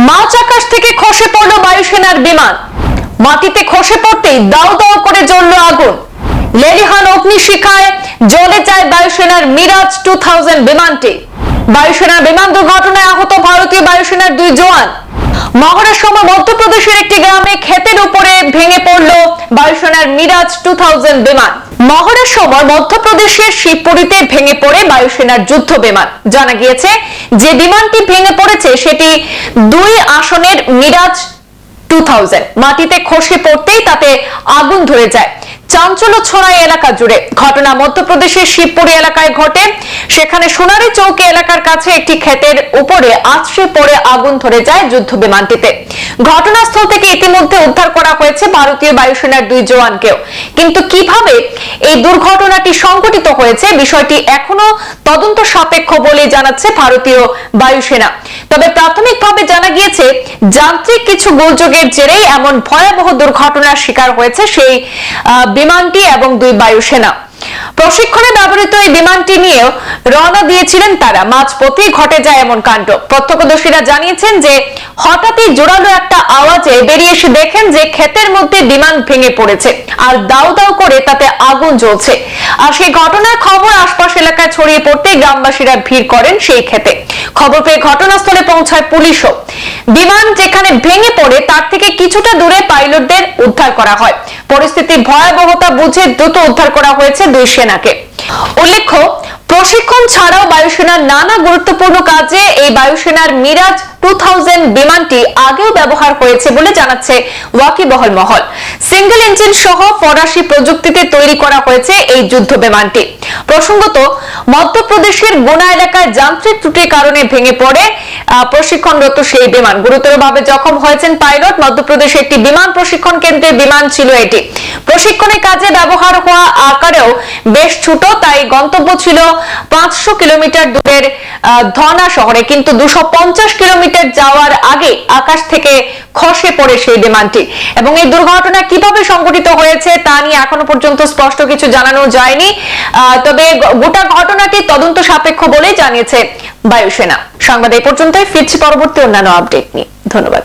মাঝ আকাশ থেকে খসে পড়ল বায়ুসেনার বিমান। মাটিতে খসে পড়তেই দাউ দাউ করে জ্বলল আগুন। লেলিহান অগ্নিশিখায় জ্বলে যায় বায়ুসেনার মিরাজ 2000 বিমানটি। বায়ুসেনার বিমান দুর্ঘটনায় আহত ভারতীয় বায়ুসেনার 2 জওয়ান। মহড়ার সময় মধ্যপ্রদেশের একটি গ্রামে ক্ষেতের উপরে ভেঙে পড়ল বায়ুসেনার মিরাজ 2000 বিমান। মহড়ার সময় মধ্যপ্রদেশের শিবপুরীতে ভেঙে পড়ে বায়ুসেনার যুদ্ধ বিমান। জানা গিয়েছে যে বিমানটি ভেঙে পড়েছে সেটি 2 আসনের মিরাজ 2000। মাটিতে খসে পড়তেই তাতে আগুন ধরে যায়। চাঞ্চল্য ছড়ায় এলাকা জুড়ে। ঘটনা মধ্যপ্রদেশের শিবপুরি এলাকায় ঘটে। সেখানে সোনারি চৌকি এলাকার কাছে একটি ক্ষেতের উপরে আছড়ে পড়ে আগুন ধরে যায় যুদ্ধ বিমানটিতে। ঘটনাস্থল থেকে ইতিমধ্যে উদ্ধার করা হয়েছে ভারতীয় বায়ুসেনার 2 জওয়ানকেও। কিন্তু কিভাবে এই দুর্ঘটনাটি সংঘটিত হয়েছে বিষয়টি এখনো তদন্ত সাপেক্ষ বলে জানাচ্ছে ভারতীয় বায়ুসেনা। তবে প্রাথমিকভাবে জানা গিয়েছে যান্ত্রিক কিছু গোলযোগের জেরেই এমন ভয়াবহ দুর্ঘটনার শিকার হয়েছে সেই বিমানটি এবং 2 বায়ুসেনা। প্রশিক্ষণে ব্যবহৃত এই বিমানটি নিয়েও রওনা দিয়েছিলেন তারা। মাঝপথেই ঘটে যায় এমন কাণ্ড। প্রত্যক্ষদর্শীরা জানিয়েছেন যে হঠাৎই জোরালো একটা আওয়াজে বেরিয়ে এসে দেখেন যে ক্ষেতের মধ্যে বিমান ভেঙে পড়েছে আর দাউ দাউ করে তাতে আগুন জ্বলছে। আর সেই ঘটনার খবর আশপাশ এলাকায় ছড়িয়ে পড়তে গ্রামবাসীরা ভিড় করেন সেই ক্ষেতে। খবর পেয়ে ঘটনাস্থলে পৌঁছায় পুলিশও। বিমান যেখানে ভেঙে পড়ে তার থেকে কিছুটা দূরে পাইলটদের উদ্ধার করা হয়। পরিস্থিতির ভয়াবহতা বুঝে দ্রুত উদ্ধার করা হয়েছে 2 সেনাকে। উল্লেখ্য, প্রশিক্ষণ ছাড়াও বায়ুসেনার নানা গুরুত্বপূর্ণ কাজে এই বায়ুসেনার মিরাজ 2000 বিমানটি আগেও ব্যবহার হয়েছে বলে জানাচ্ছে ওয়াকিবহল মহল। সিঙ্গেল ইঞ্জিন সহ ফরাসি প্রযুক্তিতে তৈরি করা হয়েছে এই যুদ্ধ বিমানটি। প্রসঙ্গত, মধ্যপ্রদেশের গুনা এলাকায় যান্ত্রিক ত্রুটির কারণে ভেঙে পড়ে প্রশিক্ষণরত সেই বিমান। গুরুতরভাবে জখম হয়েছেন পাইলট। মধ্যপ্রদেশের একটি বিমান প্রশিক্ষণ কেন্দ্রের বিমান ছিল এটি। প্রশিক্ষণের কাজে ব্যবহার হওয়া আকারেও বেশ ছোট, তাই গন্তব্য ছিল 500 কিলোমিটার দূরের ধনা শহরে। কিন্তু 250 কিলোমিটার যাওয়ার আগে আকাশ থেকে খসে পড়ে সেই বিমানটি। এবং এই দুর্ঘটনা কিভাবে সংঘটিত হয়েছে তা নিয়ে এখনো পর্যন্ত স্পষ্ট কিছু জানানো যায়নি। তবে গোটা ঘটনাটি তদন্ত সাপেক্ষ বলেই জানিয়েছে বায়ুসেনা। সংবাদ এই পর্যন্তই। ফিরছি পরবর্তী অন্যান্য আপডেট নিয়ে। ধন্যবাদ।